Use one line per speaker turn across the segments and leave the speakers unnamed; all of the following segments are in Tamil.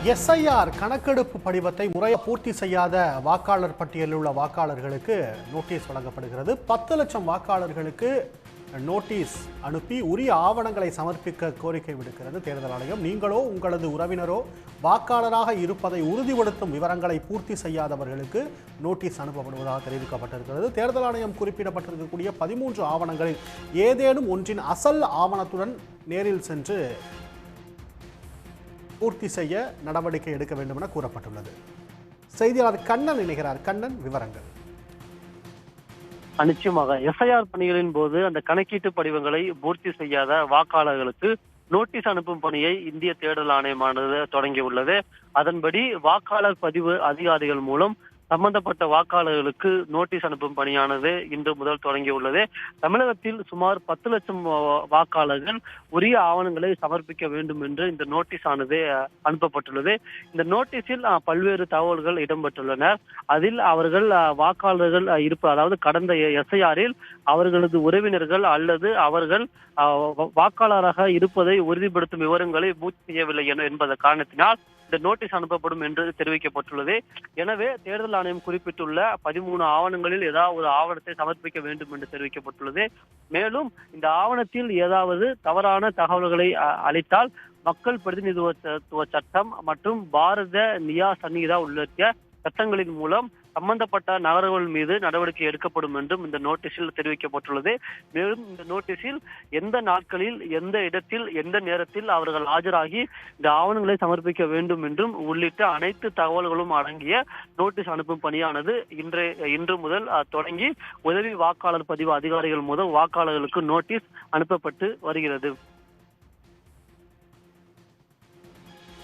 எஸ்ஐஆர் கணக்கெடுப்பு படிவத்தை முறையாக பூர்த்தி செய்யாத வாக்காளர் பட்டியலில் உள்ள வாக்காளர்களுக்கு நோட்டீஸ் வழங்கப்படுகிறது. 10 லட்சம் வாக்காளர்களுக்கு நோட்டீஸ் அனுப்பி உரிய ஆவணங்களை சமர்ப்பிக்க கோரிக்கை விடுக்கிறது தேர்தல் ஆணையம். நீங்களோ உங்களது உறவினரோ வாக்காளராக இருப்பதை உறுதிப்படுத்தும் விவரங்களை பூர்த்தி செய்யாதவர்களுக்கு நோட்டீஸ் அனுப்பப்படுவதாக தெரிவிக்கப்பட்டிருக்கிறது. தேர்தல் ஆணையம் குறிப்பிடப்பட்டிருக்கக்கூடிய 13 ஆவணங்களில் ஏதேனும் ஒன்றின் அசல் ஆவணத்துடன் நேரில் சென்று பூர்த்தி செய்ய நடவடிக்கை எடுக்க வேண்டும் என கூறப்பட்டுள்ளது. செய்தியாளர் கண்ணன் இணைகிறார். கண்ணன், விவரங்கள்.
நிச்சயமாக எஸ்ஐஆர் பணிகளின் போது அந்த கணக்கீட்டு படிவங்களை பூர்த்தி செய்யாத வாக்காளர்களுக்கு நோட்டீஸ் அனுப்பும் பணியை இந்திய தேர்தல் ஆணையமானது தொடங்கியுள்ளது. அதன்படி வாக்காளர் பதிவு அதிகாரிகள் மூலம் சம்பந்தப்பட்ட வாக்காளர்களுக்கு நோட்டீஸ் அனுப்பும் பணியானது இன்று முதல் தொடங்கியுள்ளது. தமிழகத்தில் சுமார் 10 லட்சம் வாக்காளர்கள் உரிய ஆவணங்களை சமர்ப்பிக்க வேண்டும் என்று இந்த நோட்டீஸ் ஆனது அனுப்பப்பட்டுள்ளது. இந்த நோட்டீஸில் பல்வேறு தகவல்கள் இடம்பெற்றுள்ளன. அதில் அவர்கள் வாக்காளர்கள் அதாவது கடந்த எஸ்ஐஆரில் அவர்களது உறவினர்கள் அல்லது அவர்கள் வாக்காளராக இருப்பதை உறுதிப்படுத்தும் விவரங்களை பூர்த்தி செய்யவில்லை என்பத காரணத்தினால் இந்த நோட்டீஸ் அனுப்பப்படும் என்று தெரிவிக்கப்பட்டுள்ளது. எனவே தேர்தல் ஆணையம் குறிப்பிட்டுள்ள 13 ஆவணங்களில் ஏதாவது ஒரு ஆவணத்தை சமர்ப்பிக்க வேண்டும் என்று தெரிவிக்கப்பட்டுள்ளது. மேலும் இந்த ஆவணத்தில் ஏதாவது தவறான தகவல்களை அளித்தால் மக்கள் பிரதிநிதித்துவ சட்டம் மற்றும் பாரத நியா சன்னிதா உள்ளிட்ட சட்டங்களின் மூலம் சம்பந்தப்பட்ட நகரங்கள் மீது நடவடிக்கை எடுக்கப்படும் என்றும் இந்த நோட்டீஸில் தெரிவிக்கப்பட்டுள்ளது. மேலும் இந்த நோட்டீஸில் எந்த நாட்களில், எந்த இடத்தில், எந்த நேரத்தில் அவர்கள் ஆஜராகி இந்த ஆவணங்களை சமர்ப்பிக்க வேண்டும் என்றும் உள்ளிட்ட அனைத்து தகவல்களும் அடங்கிய நோட்டீஸ் அனுப்பும் பணியானது இன்று முதல் தொடங்கி உதவி வாக்காளர் பதிவு அதிகாரிகள் மூலம் வாக்காளர்களுக்கு நோட்டீஸ் அனுப்பப்பட்டு வருகிறது.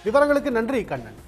விவரங்களுக்கு நன்றி கண்ணன்.